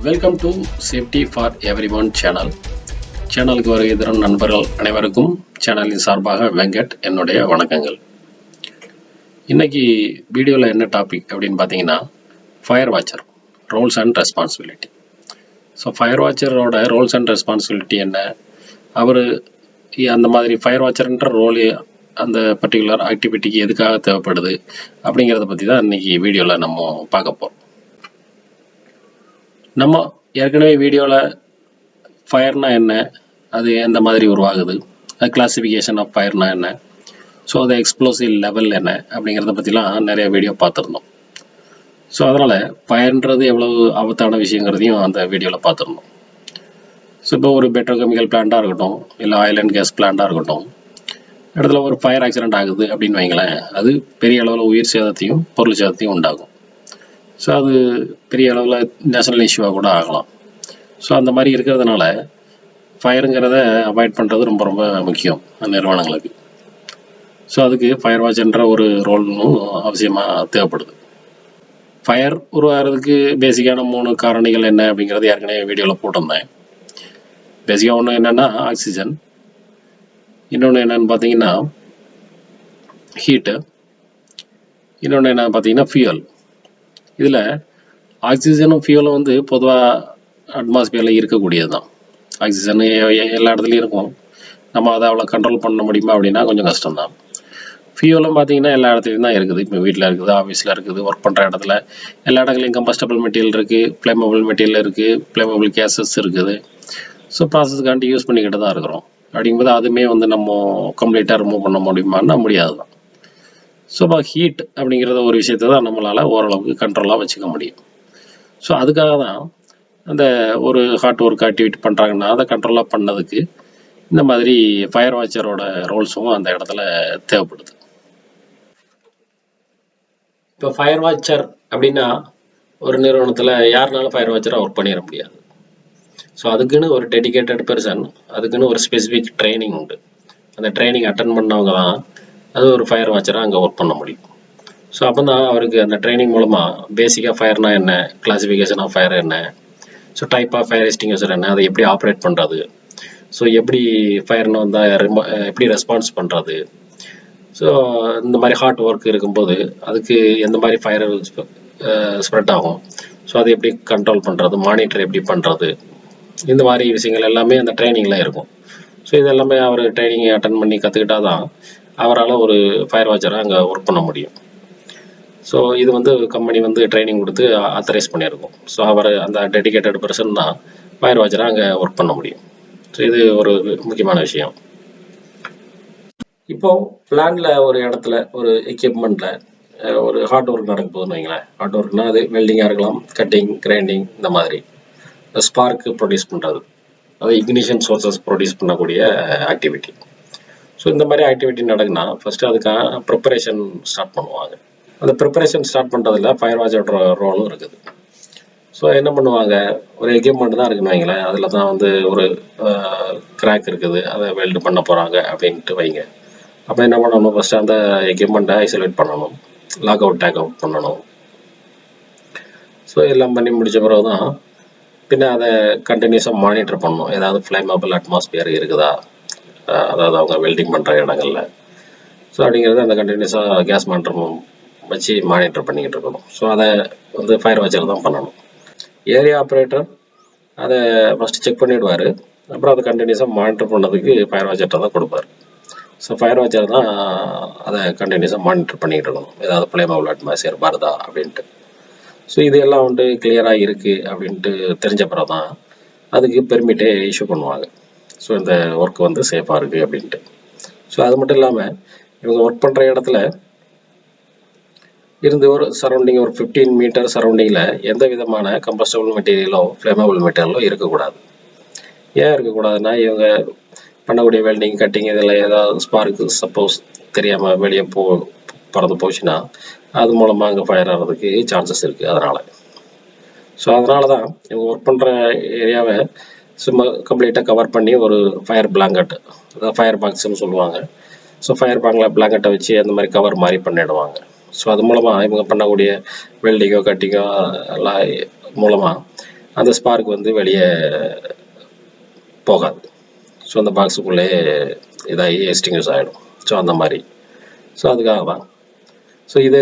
Welcome to safety for everyone சேனலுக்கு வருகை தரும் நண்பர்கள் அனைவருக்கும் சேனலின் சார்பாக வெங்கட் என்னுடைய வணக்கங்கள். இன்னைக்கு வீடியோவில் என்ன டாபிக் அப்படின்னு பார்த்தீங்கன்னா, fire watcher roles and responsibility. So fire வாட்சரோட ரோல்ஸ் அண்ட் ரெஸ்பான்சிபிலிட்டி என்ன, அவர் அந்த மாதிரி ஃபயர் வாட்சர்ன்ற ரோல் அந்த பர்டிகுலர் ஆக்டிவிட்டிக்கு எதுக்காக தேவைப்படுது அப்படிங்கிறத பற்றி தான் இன்னைக்கு வீடியோவில் நம்ம பார்க்க போகிறோம். நம்ம ஏற்கனவே வீடியோவில் ஃபயர்னா என்ன, அது எந்த மாதிரி உருவாகுது, அது கிளாசிஃபிகேஷன் ஆஃப் ஃபயர்னா என்ன, ஸோ அது எக்ஸ்ப்ளோசிவ் லெவல் என்ன அப்படிங்கிறத பற்றிலாம் நிறைய வீடியோ பார்த்துருந்தோம். ஸோ அதனால் ஃபயர்ன்றது எவ்வளவு ஆபத்தான விஷயங்கிறதையும் அந்த வீடியோவில் பார்த்துருந்தோம். ஸோ இப்போ ஒரு பெட்ரோகெமிக்கல் பிளான்ட்டாக இருக்கட்டும், இல்லை ஆயில் அண்ட் கேஸ் பிளான்ட்டாக இருக்கட்டும், இடத்துல ஒரு ஃபயர் ஆக்சிடென்ட் ஆகுது அப்படின்னு வைங்களேன், அது பெரிய அளவில் உயிர் சேதத்தையும் பொருள் சேதத்தையும் உண்டாகும். ஸோ அது பெரிய அளவில் நேஷனல் இஷ்யூவாக கூட ஆகலாம். ஸோ அந்த மாதிரி இருக்கிறதுனால ஃபயருங்கிறத அவாய்ட் பண்ணுறது ரொம்ப ரொம்ப முக்கியம் நிறுவனங்களுக்கு. ஸோ அதுக்கு ஃபயர் வாட்ச்ன்ற ஒரு ரோலும் அவசியமாக தேவைப்படுது. ஃபயர் உருவாகிறதுக்கு பேசிக்கான 3 காரணிகள் என்ன அப்படிங்கிறது ஏற்கனவே வீடியோவில் போட்டிருந்தேன். பேசிக்காக ஒன்று என்னென்னா ஆக்சிஜன், இன்னொன்று என்னென்னு பார்த்தீங்கன்னா ஹீட்டு, இன்னொன்று என்ன பார்த்தீங்கன்னா ஃபியூயல். இதில் ஆக்சிஜனும் ஃபியூலும் வந்து பொதுவாக அட்மாஸ்பியரில் இருக்கக்கூடியது தான். ஆக்சிஜன் எல்லா இடத்துலையும் இருக்கும். நம்ம அதை அவ்வளோ கண்ட்ரோல் பண்ண முடியுமா அப்படின்னா கொஞ்சம் கஷ்டம்தான். ஃபியூலும் பார்த்தீங்கன்னா எல்லா இடத்துலையும் தான் இருக்குது. இப்போ வீட்டில் இருக்குது, ஆஃபீஸில் இருக்குது, ஒர்க் பண்ணுற இடத்துல எல்லா இடங்களையும் கம்பஸ்டபிள் மெட்டீரியல் இருக்குது, ஃப்ளேமபிள் மெட்டீரியல் இருக்குது, ஃப்ளேமபிள் கேஸஸ் இருக்குது. ஸோ ப்ராசஸ்க்காண்டி யூஸ் பண்ணிக்கிட்டு தான் இருக்கிறோம். அப்படிங்கும்போது அதுவுமே வந்து நம்ம கம்ப்ளீட்டாக ரிமூவ் பண்ண முடியுமான்னா முடியாது தான். ஸோ இப்போ ஹீட் அப்படிங்கிறத ஒரு விஷயத்தை தான் நம்மளால் ஓரளவுக்கு கண்ட்ரோலாக வச்சுக்க முடியும். ஸோ அதுக்காக தான் அந்த ஒரு ஹார்ட் ஒர்க் ஆக்டிவிட்டி பண்ணுறாங்கன்னா அதை கண்ட்ரோலாக பண்ணதுக்கு இந்த மாதிரி ஃபயர் வாட்சரோட ரோல்ஸும் அந்த இடத்துல தேவைப்படுது. இப்போ ஃபயர் வாட்சர் அப்படின்னா ஒரு நிறுவனத்தில் யாருனாலும் ஃபயர் வாட்சராக ஒர்க் பண்ணிட முடியாது. ஸோ அதுக்குன்னு ஒரு டெடிகேட்டட் பர்சன், அதுக்குன்னு ஒரு ஸ்பெசிஃபிக் ட்ரைனிங் உண்டு. அந்த ட்ரைனிங் அட்டன் பண்ணவங்க தான் அது ஒரு ஃபயர் வாட்சராக அங்கே ஒர்க் பண்ண முடியும். ஸோ அப்போ தான் அவருக்கு அந்த ட்ரைனிங் மூலமாக பேசிக்காக ஃபயர்னா என்ன, கிளாசிஃபிகேஷன் ஆஃப் ஃபயர் என்ன, so type of fire extinguisher என்ன, அதை எப்படி ஆப்ரேட் பண்ணுறது, ஸோ எப்படி ஃபயர்னு வந்தால் எப்படி ரெஸ்பான்ஸ் பண்ணுறது, ஸோ இந்த மாதிரி ஹார்ட் ஒர்க் இருக்கும்போது அதுக்கு எந்த மாதிரி ஃபயர் ஸ்ப்ரெட் ஆகும், ஸோ அதை எப்படி கண்ட்ரோல் பண்ணுறது, மானிட்டர் எப்படி பண்ணுறது, இந்த மாதிரி விஷயங்கள் எல்லாமே அந்த ட்ரைனிங்கில் இருக்கும். ஸோ இதெல்லாமே அவர் ட்ரைனிங் அட்டன் பண்ணி கற்றுக்கிட்டா தான் அவரால் ஒரு ஃபயர் வாட்சராக அங்கே ஒர்க் பண்ண முடியும். ஸோ இது வந்து கம்பெனி வந்து ட்ரைனிங் கொடுத்து ஆத்தரைஸ் பண்ணியிருக்கோம். ஸோ அவர் அந்த டெடிகேட்டட் பர்சன் தான் ஃபயர் வாட்சராக அங்கே ஒர்க் பண்ண முடியும். ஸோ இது ஒரு முக்கியமான விஷயம். இப்போது பிளான்ல ஒரு இடத்துல ஒரு எக்யூப்மெண்ட்டில் ஒரு ஹார்ட் ஒர்க் நடக்க போகுதுன்னு வைங்களேன். ஹார்ட் ஒர்க்னா அது வெல்டிங்காக இருக்கலாம், கட்டிங், கிரைண்டிங், இந்த மாதிரி ஸ்பார்க்கு ப்ரொடியூஸ் பண்ணுறது, அது இக்னிஷன் சோர்சஸ் ப்ரொடியூஸ் பண்ணக்கூடிய ஆக்டிவிட்டி. ஸோ இந்த மாதிரி ஆக்டிவிட்டி நடக்குன்னா ஃபஸ்ட்டு அதுக்கான ப்ரிப்பரேஷன் ஸ்டார்ட் பண்ணுவாங்க. அந்த ப்ரிப்பரேஷன் ஸ்டார்ட் பண்ணுறதுல ஃபயர் வாட்சரோட ரோலும் இருக்குது. ஸோ என்ன பண்ணுவாங்க, ஒரு எக்யூப்மெண்ட் தான் இருக்குன்னு வைங்களேன், அதில் தான் வந்து ஒரு கிராக் இருக்குது, அதை வெல்டு பண்ண போகிறாங்க அப்படின்ட்டு வைங்க. அப்போ என்ன பண்ணணும், ஃபஸ்ட்டு அந்த எக்யூப்மெண்ட்டை ஐசோலேட் பண்ணணும், லாக் அவுட் டேக் அவுட் பண்ணணும். ஸோ எல்லாம் பண்ணி முடித்த பிறகு தான் பின்ன அதை கண்டினியூஸாக மானிட்டர் பண்ணணும். ஏதாவது ஃப்ளேமபிள் அட்மாஸ்பியர் இருக்குதா, அதாவது அவங்க வெல்டிங் பண்ணுற இடங்களில். ஸோ அப்படிங்கிறது அந்த கண்டினியூஸாக கேஸ் மானிட்டர் வச்சு மானிட்டர் பண்ணிக்கிட்டு இருக்கணும். ஸோ அதை வந்து ஃபயர் வாட்சர் தான் பண்ணணும். ஏரியா ஆப்ரேட்டர் அதை ஃபஸ்ட்டு செக் பண்ணிவிடுவார், அப்புறம் அதை கண்டினியூஸாக மானிட்டர் பண்ணதுக்கு ஃபயர் வாட்சர்கிட்ட தான் கொடுப்பார். ஸோ ஃபயர் வாட்சர் தான் அதை கண்டினியூஸாக மானிட்டர் பண்ணிக்கிட்டு இருக்கணும், ஏதாவது ஃப்ளேமபிள் அட்மாஸ்பியர் வருதா அப்படின்ட்டு. ஸோ இது எல்லாம் வந்து கிளியராக இருக்குது அப்படின்ட்டு தெரிஞ்ச பிறகு தான் அதுக்கு பெர்மிட்டே இஷ்யூ பண்ணுவாங்க. ஸோ இந்த ஒர்க் வந்து சேஃபாக இருக்குது அப்படின்ட்டு. ஸோ அது மட்டும் இல்லாமல் இவங்க ஒர்க் பண்ணுற இடத்துல இருந்து ஒரு சரௌண்டிங் ஒரு 15 மீட்டர் சரௌண்டிங்கில் எந்த விதமான கம்பஸ்டபிள் மெட்டீரியலோ ஃப்ளேமபிள் மெட்டீரியலோ இருக்கக்கூடாது. ஏன் இருக்கக்கூடாதுன்னா, இவங்க பண்ணக்கூடிய வெல்டிங், கட்டிங் இதில் ஏதாவது ஸ்பார்க்கு சப்போஸ் தெரியாமல் வெளியே பறந்து போச்சுன்னா அது மூலமாக அங்கே ஃபயர் ஆகிறதுக்கு சான்சஸ் இருக்குது. அதனால் ஸோ அதனால தான் இவங்க ஒர்க் பண்ணுற ஏரியாவை சும்மா கம்ப்ளீட்டாக கவர் பண்ணி ஒரு ஃபயர் பிளாங்கெட், அதாவது ஃபயர் பாக்ஸ்ன்னு சொல்லுவாங்க. ஸோ ஃபயர் பிளாங்கெட்டை வச்சு அந்த மாதிரி கவர் மாதிரி பண்ணிடுவாங்க. ஸோ அது மூலமாக இவங்க பண்ணக்கூடிய வெல்டிங்கோ கட்டிங்கோ எல்லாம் மூலமாக அந்த ஸ்பார்க் வந்து வெளியே போகாது. ஸோ அந்த பாக்ஸுக்குள்ளே இதாகி எக்ஸ்டிங்யூஸ் ஆகிடும். ஸோ அந்த மாதிரி. ஸோ அதுக்காக தான். ஸோ இதே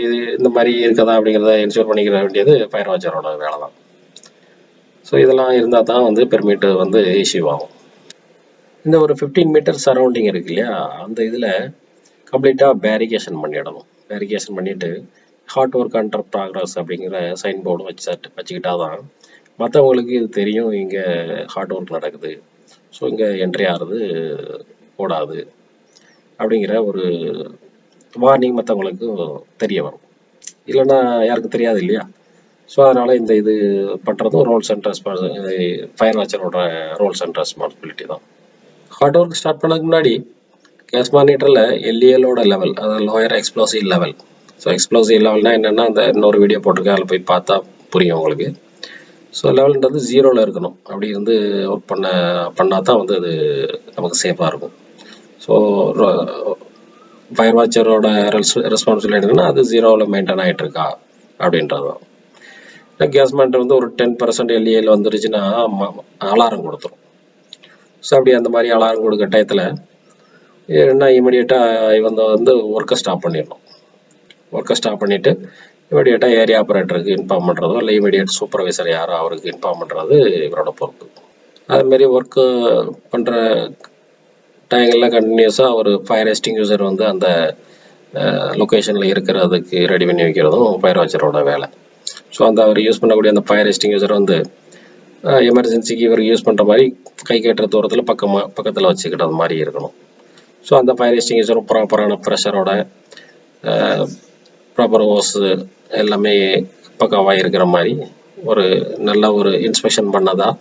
இது இந்த மாதிரி இருக்கதா அப்படிங்கிறத என்ஷூர் பண்ணிக்கிற வேண்டியது ஃபயர் வாட்சரோட வேலை தான். ஸோ இதெல்லாம் இருந்தால் தான் வந்து பெர்மிட் வந்து இஷ்யூ ஆகும். இந்த ஒரு 15 மீட்டர் சரௌண்டிங் இருக்கு இல்லையா, அந்த இதில் கம்ப்ளீட்டாக பேரிகேஷன் பண்ணிடணும். பேரிகேஷன் பண்ணிவிட்டு ஹார்ட் ஒர்க் அண்டர் ப்ராக்ரஸ் அப்படிங்கிற சைன் போர்டு வச்சுக்கிட்டா தான் மற்றவங்களுக்கு இது தெரியும், இங்கே ஹார்ட் ஒர்க் நடக்குது, ஸோ இங்கே என்ட்ரி ஆகிறது கூடாது அப்படிங்கிற ஒரு வார்னிங் மற்றவங்களுக்கு தெரிய வரும். இல்லைன்னா யாருக்கும் தெரியாது இல்லையா. ஸோ அதனால் இந்த இது பண்ணுறதும் ரோல்ஸ் அண்ட் ஃபயர் வாட்சரோட ரோல்ஸ் அண்ட் ரெஸ்பான்சிபிலிட்டி தான். ஹார்ட் ஒர்க் ஸ்டார்ட் பண்ணதுக்கு முன்னாடி கேஸ் மானிட்டரில் எல்இஎலோட லெவல், அதாவது lower explosive level. So explosive லெவல்னா என்னென்னா, அந்த இன்னொரு வீடியோ போட்டிருக்கேன், அதில் போய் பார்த்தா புரியும் உங்களுக்கு. ஸோ லெவல்ன்றது 0ல் இருக்கணும். அப்படி இருந்து ஒர்க் பண்ணால் தான் வந்து அது நமக்கு சேஃபாக இருக்கும். ஸோ ஃபயர் வாட்சரோட ரெஸ்பான்சிபிலிட்டி என்னன்னா, அது 0ல் மெயின்டைன் ஆகிட்டு இருக்கா அப்படின்றது தான். கேஸ் மானிட்டர் வந்து ஒரு 10% எல்இஎல் வந்துருச்சுன்னா அலாரம் கொடுத்துரும். ஸோ அப்படி அந்த மாதிரி அலாரம் கொடுக்க டயத்தில் என்ன இமீடியட்டாக இவங்க வந்து ஒர்க்கை ஸ்டாப் பண்ணிடணும். ஒர்க்கை ஸ்டாப் பண்ணிவிட்டு இமீடியட்டாக ஏரியா ஆப்ரேட்டருக்கு இன்ஃபார்ம் பண்ணுறதோ இல்லை இமீடியட் சூப்பர்வைசர் யாரோ அவருக்கு இன்ஃபார்ம் பண்ணுறது இவரோட பொறுப்பு. அதுமாரி ஒர்க்கு பண்ணுற டைங்களில் கண்டினியூஸாக ஒரு ஃபயர் எக்ஸ்டிங்யூஷர் வந்து அந்த லொக்கேஷனில் இருக்கிறதுக்கு ரெடி பண்ணி வைக்கிறதும் ஃபயர் வாட்சரோட வேலை. ஸோ அந்த அவர் யூஸ் பண்ணக்கூடிய அந்த ஃபயர் எக்ஸ்டிங்யூஷர் வந்து எமர்ஜென்சிக்கு இவர் யூஸ் பண்ணுற மாதிரி கை கட்டுற தூரத்தில் பக்கத்தில் வச்சுக்கிட்டது மாதிரி இருக்கணும். ஸோ அந்த ஃபயர் எக்ஸ்டிங்யூஷரும் ப்ராப்பரான ப்ரெஷரோட ப்ராப்பர் ஓஸு எல்லாமே பக்காவாக இருக்கிற மாதிரி ஒரு நல்ல ஒரு இன்ஸ்பெக்ஷன் பண்ணதாக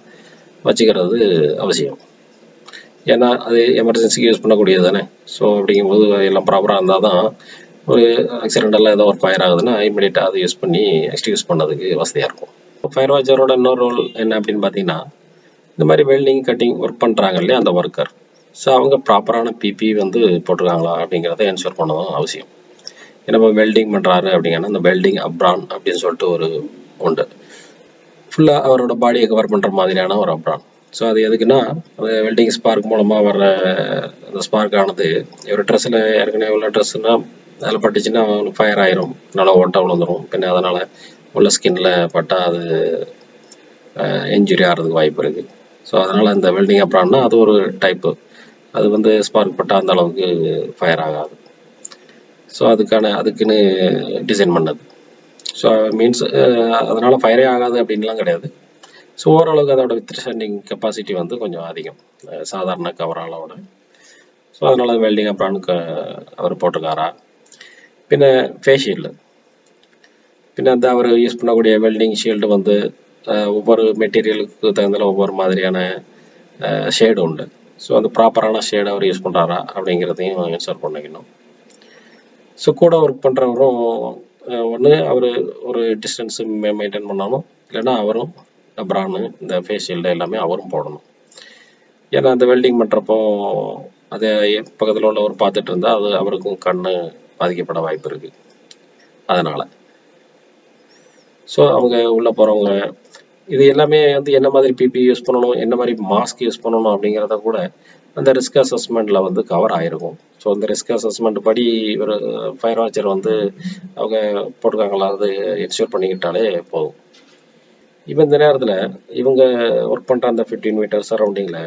வச்சுக்கிறது அவசியம். ஏன்னா அது எமர்ஜென்சிக்கு யூஸ் பண்ணக்கூடியது தானே. ஸோ அப்படிங்கும்போது எல்லாம் ப்ராப்பராக இருந்தால் தான் ஒரு ஆக்சிடென்டெல்லாம் ஏதோ ஒரு ஃபயர் ஆகுதுன்னா இமீடியட்டாக அதை யூஸ் பண்ணி எக்ஸ்டியூஸ் பண்ணதுக்கு வசதியாக இருக்கும். ஃபயர் வாட்சரோட இன்னொரு ரோல் என்ன அப்படின்னு பார்த்தீங்கன்னா, இந்த மாதிரி வெல்டிங் கட்டிங் ஒர்க் பண்ணுறாங்க இல்லையா அந்த ஒர்க்கர், ஸோ அவங்க ப்ராப்பரான பிபி வந்து போட்டிருக்காங்களா அப்படிங்கிறத என்ஷூர் பண்ணதும் அவசியம். ஏன்னா இப்போ வெல்டிங் பண்ணுறாரு அப்படிங்கன்னா அந்த வெல்டிங் அப்ரான் அப்படின்னு சொல்லிட்டு ஒரு உண்டு, ஃபுல்லாக அவரோட பாடியை கவர் பண்ணுற மாதிரியான ஒரு அப்ரான். ஸோ அது எதுக்குன்னா, அந்த வெல்டிங் ஸ்பார்க் மூலமாக வர்ற அந்த ஸ்பார்க் ஆனது ஒரு ட்ரெஸ்ஸில் ஏற்கனவே உள்ள ட்ரெஸ்ஸுன்னா அதில் பட்டுச்சுன்னா அவங்களுக்கு ஃபயர் ஆயிரும், நல்லா ஓட்டை விழுந்துடும். பின்ன அதனால் உள்ள ஸ்கின்ல பட்டால் அது இன்ஜுரி ஆகிறதுக்கு வாய்ப்பு இருக்குது. ஸோ அதனால் அந்த வெல்டிங் அப்ரான்னா அது ஒரு டைப்பு, அது வந்து ஸ்பார்க் பட்டால் அந்த அளவுக்கு ஃபயர் ஆகாது. ஸோ அதுக்குன்னு டிசைன் பண்ணது. ஸோ மீன்ஸ் அதனால் ஃபயரே ஆகாது அப்படின்லாம் கிடையாது. ஸோ ஓரளவுக்கு அதோட வித்ஸ்டாண்டிங் கெப்பாசிட்டி வந்து கொஞ்சம் அதிகம் சாதாரண கவராலோட. ஸோ அதனால் வெல்டிங் அப்ரானுக்கு அவர் போட்டிருக்காரா. பின்ன ஃபேஸ் ஷீல்டு, பின்ன அந்த அவர் யூஸ் பண்ணக்கூடிய வெல்டிங் ஷீல்டு வந்து ஒவ்வொரு மெட்டீரியலுக்கு தகுந்தால ஒவ்வொரு மாதிரியான ஷேடு உண்டு. ஸோ அந்த ப்ராப்பரான ஷேடு அவர் யூஸ் பண்ணுறாரா அப்படிங்கிறதையும் என்ஷூர் பண்ணிக்கணும். ஸோ கூட ஒர்க் பண்ணுறவரும் ஒன்று அவர் ஒரு டிஸ்டன்ஸு மெயின்டைன் பண்ணணும், இல்லைன்னா அவரும் அப்ரானு இந்த ஃபேஸ் ஷீல்டு எல்லாமே அவரும் போடணும். ஏன்னா அந்த வெல்டிங் பண்ணுறப்போ அதை பக்கத்தில் உள்ளவர் பார்த்துட்டு இருந்தால் அது அவருக்கும் கண் பாதிக்கப்பட வாய்ப்பு இருக்குது. அதனால் ஸோ அவங்க உள்ளே போகிறவங்க இது எல்லாமே வந்து என்ன மாதிரி பிபி யூஸ் பண்ணணும், என்ன மாதிரி மாஸ்க் யூஸ் பண்ணணும் அப்படிங்கிறத கூட அந்த ரிஸ்க் அசஸ்மெண்ட்டில் வந்து கவர் ஆகிருக்கும். ஸோ அந்த ரிஸ்க் அசஸ்மெண்ட் படி ஒரு ஃபயர் வாட்சர் வந்து அவங்க போட்டிருக்காங்களா அது என்ஷூர் பண்ணிக்கிட்டாலே போதும். இப்போ இந்த நேரத்தில் இவங்க ஒர்க் பண்ணுற அந்த 15 மீட்டர் சரௌண்டிங்கில்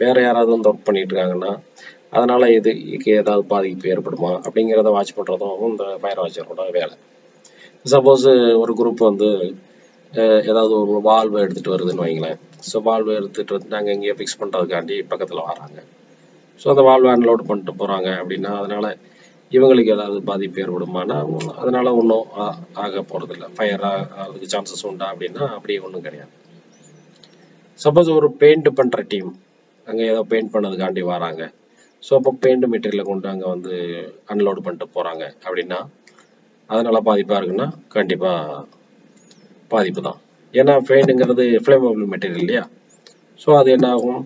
வேறு யாராவது வந்து ஒர்க் பண்ணிட்டு இருக்காங்கன்னா அதனால் இதுக்கு ஏதாவது பாதிப்பு ஏற்படுமா அப்படிங்கிறத வாட்ச் பண்ணுறதும் இந்த ஃபயர் வாட்சரோட வேலை. சப்போஸ் ஒரு குரூப் வந்து ஏதாவது ஒரு வால்வு எடுத்துகிட்டு வருதுன்னு வைங்களேன். ஸோ வால்வு எடுத்துகிட்டு வந்து நாங்கள் எங்கேயோ ஃபிக்ஸ் பண்ணுறதுக்காண்டி பக்கத்தில் வராங்க. ஸோ அந்த வால்வு அன்லோட் பண்ணிட்டு போகிறாங்க அப்படின்னா அதனால் இவங்களுக்கு ஏதாவது பாதிப்பு ஏற்படுமானா அதனால் ஒன்றும் ஆக போகிறதில்ல. ஃபயர் ஆகிறதுக்கு சான்சஸ் உண்டா அப்படின்னா அப்படி ஒன்றும் கிடையாது. சப்போஸ் ஒரு பெயிண்ட் பண்ணுற டீம் அங்கே ஏதோ பெயிண்ட் பண்ணதுக்காண்டி வராங்க. ஸோ அப்போ பெயிண்ட் மெட்டீரியலை கொண்டு அங்கே வந்து அன்லோடு பண்ணிட்டு போகிறாங்க அப்படின்னா அதனால் பாதிப்பாக இருக்குன்னா கண்டிப்பாக பாதிப்பு தான். ஏன்னா பெயிண்ட்டுங்கிறது ஃப்ளேமபிள் மெட்டீரியல் இல்லையா. ஸோ அது என்ன ஆகும்,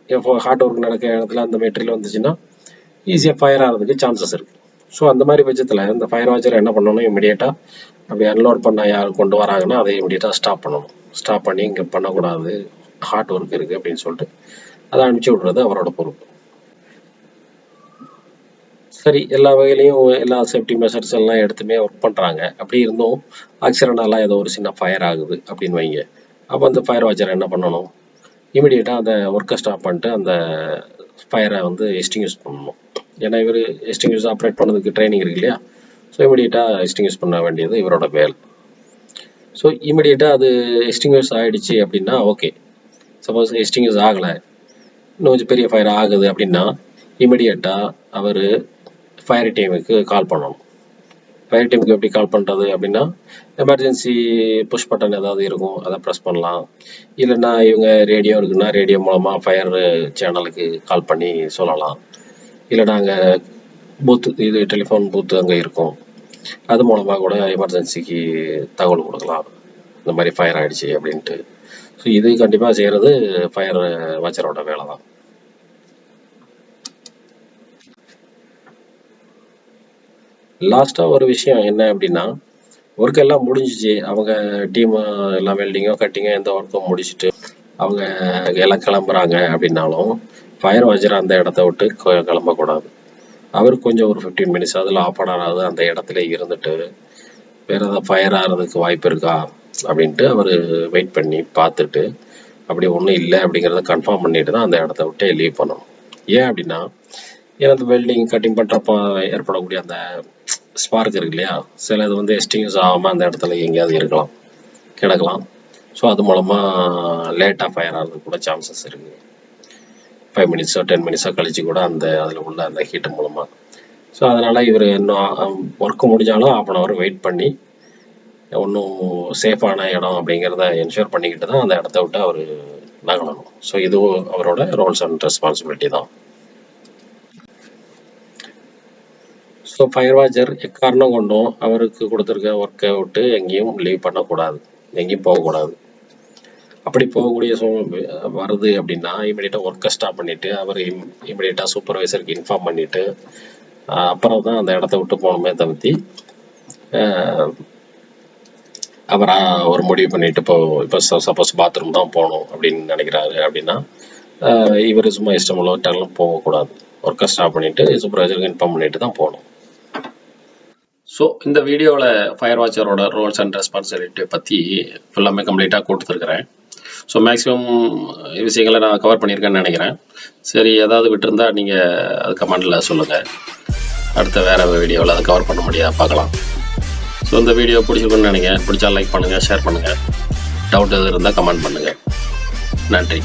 இப்போ ஹார்ட் ஒர்க் நடக்கிற இடத்துல அந்த மெட்டீரியல் வந்துச்சுன்னா ஈஸியாக ஃபயர் ஆகிறதுக்கு சான்சஸ் இருக்குது. ஸோ அந்த மாதிரி பட்சத்தில் இந்த ஃபயர் வாட்சர் என்ன பண்ணணும், இமீடியட்டாக அப்படி அன்லோட் பண்ண யார் கொண்டு வராங்கன்னா அதை இமீடியட்டாக ஸ்டாப் பண்ணணும். ஸ்டாப் பண்ணி இங்கே பண்ணக்கூடாது, ஹார்ட் ஒர்க் இருக்குது அப்படின்னு சொல்லிட்டு அதை அனுப்பிச்சி விடுறது அவரோட பொறுப்பு. சரி, எல்லா வகையிலையும் எல்லா சேஃப்டி மெஷர்ஸ் எல்லாம் எடுத்துமே ஒர்க் பண்ணுறாங்க. அப்படி இருந்தும் ஆக்சிடென்டெல்லாம் ஏதோ ஒரு சின்ன ஃபயர் ஆகுது அப்படின்னு வைங்க. அப்போ அந்த ஃபயர் வாட்சர் என்ன பண்ணணும்? இமீடியட்டாக அந்த ஒர்க்கை ஸ்டாப் பண்ணிட்டு அந்த ஃபயரை வந்து எஸ்டிங்யூஸ் பண்ணணும். ஏன்னா இவர் எஸ்டிங்யூஸ் ஆப்ரேட் பண்ணதுக்கு ட்ரைனிங் இருக்கு இல்லையா? ஸோ இமீடியட்டாக எஸ்டிங்யூஸ் பண்ண வேண்டியது இவரோட வேலை. ஸோ இமீடியட்டாக அது எஸ்டிங்யூஸ் ஆகிடுச்சு அப்படின்னா ஓகே. சப்போஸ் எஸ்டிங்யூஸ் ஆகலை, இன்னும் கொஞ்சம் பெரிய ஃபயர் ஆகுது அப்படின்னா இமீடியட்டாக அவர் ஃபயர் டீமுக்கு கால் பண்ணணும். ஃபயர் டீமுக்கு எப்படி கால் பண்ணுறது அப்படின்னா, எமர்ஜென்சி புஷ் பட்டன் ஏதாவது இருக்கும், அதை ப்ரெஸ் பண்ணலாம். இல்லைன்னா இவங்க ரேடியோ இருக்குன்னா ரேடியோ மூலமாக ஃபயர் சேனலுக்கு கால் பண்ணி சொல்லலாம். இல்லைனா அங்கே பூத்து, இது டெலிஃபோன் பூத்து அங்கே இருக்கும், அது மூலமாக கூட எமர்ஜென்சிக்கு தகவல் கொடுக்கலாம், இந்த மாதிரி ஃபயர் ஆகிடுச்சு அப்படின்ட்டு. ஸோ இது கண்டிப்பாக செய்கிறது ஃபயர் வாட்சரோட வேலை தான். லாஸ்ட்டாக ஒரு விஷயம் என்ன அப்படின்னா, ஒர்க் எல்லாம் முடிஞ்சிச்சு, அவங்க டீம் எல்லாம் வெல்டிங்கோ கட்டிங்கோ எந்த ஒர்க்கும் முடிச்சுட்டு அவங்க எல்லாம் கிளம்புறாங்க அப்படின்னாலும் ஃபயர் வாட்சர் அந்த இடத்த விட்டு கிளம்பக்கூடாது. அவர் கொஞ்சம் ஒரு 15 மினிட்ஸ் அதில் ஆஃப் அன் ஹவர் அந்த இடத்துல இருந்துட்டு வேறு ஏதாவது ஃபயர் ஆகிறதுக்கு வாய்ப்பு இருக்கா அப்படின்ட்டு அவர் வெயிட் பண்ணி பார்த்துட்டு அப்படி ஒன்றும் இல்லை அப்படிங்கிறத கன்ஃபார்ம் பண்ணிட்டு தான் அந்த இடத்த விட்டு லீவ் பண்ணணும். ஏன் அப்படின்னா, ஏன்னா அந்த வெல்டிங் கட்டிங் பண்ணுறப்போ ஏற்படக்கூடிய அந்த ஸ்பார்க் இருக்கு இல்லையா, சிலது வந்து எஸ்டிங்யூஸ் ஆகாமல் அந்த இடத்துல எங்கேயாவது இருக்கலாம், கிடக்கலாம். ஸோ அது மூலமாக லேட்டாக ஃபயர் ஆகிறதுக்கு கூட சான்சஸ் இருக்குது. 5 மினிட்ஸோ 10 மினிட்ஸோ கழிச்சு கூட அந்த அதில் உள்ள அந்த ஹீட்டு மூலமாக. ஸோ அதனால் இவர் இன்னும் ஒர்க்கு முடிஞ்சாலும் 1/2 அன் ஹவர் வெயிட் பண்ணி ஒன்றும் சேஃபான இடம் அப்படிங்கிறத என்ஷூர் பண்ணிக்கிட்டு தான் அந்த இடத்த விட்டு அவர் நகலணும். ஸோ இதுவும் அவரோட ரோல்ஸ் அண்ட் ரெஸ்பான்சிபிலிட்டி தான். ஸோ ஃபயர் வாட்சர் எக்காரணம் கொண்டும் அவருக்கு கொடுத்துருக்க ஒர்க்கை விட்டு எங்கேயும் லீவ் பண்ணக்கூடாது, எங்கேயும் போகக்கூடாது. அப்படி போகக்கூடிய வருது அப்படின்னா இமீடியட்டாக ஒர்க்கை ஸ்டாப் பண்ணிவிட்டு அவர் இமீடியட்டாக சூப்பர்வைசருக்கு இன்ஃபார்ம் பண்ணிவிட்டு அப்புறம் தான் அந்த இடத்த விட்டு போகணுமே தவிர்த்து அவர் ஒரு முடிவு பண்ணிட்டு இப்போ சப்போஸ் பாத்ரூம் தான் போகணும் அப்படின்னு நினைக்கிறாரு அப்படின்னா இவர் சும்மா இஷ்டமுள்ள டெல்லாம் போகக்கூடாது, ஒர்க்கை ஸ்டாப் பண்ணிவிட்டு சூப்பர்வைசருக்கு இன்ஃபார்ம் பண்ணிட்டு தான் போகணும். ஸோ இந்த வீடியோவில் ஃபயர் வாட்சரோட ரோல்ஸ் அண்ட் ரெஸ்பான்சிபிலிட்டி பற்றி ஃபுல்லாமே கம்ப்ளீட்டாக கொடுத்துருக்குறேன். ஸோ மேக்ஸிமம் விஷயங்களை நான் கவர் பண்ணியிருக்கேன்னு நினைக்கிறேன். சரி, ஏதாவது விட்டுருந்தா நீங்கள் அது கமெண்டில் சொல்லுங்கள், அடுத்த வேறு வீடியோவில் அதை கவர் பண்ண முடியாது பார்க்கலாம். ஸோ இந்த வீடியோ பிடிச்சிருக்குன்னு நினைக்கிறேன். பிடிச்சா லைக் பண்ணுங்கள், ஷேர் பண்ணுங்கள், டவுட் எது இருந்தால் கமெண்ட் பண்ணுங்கள். நன்றி.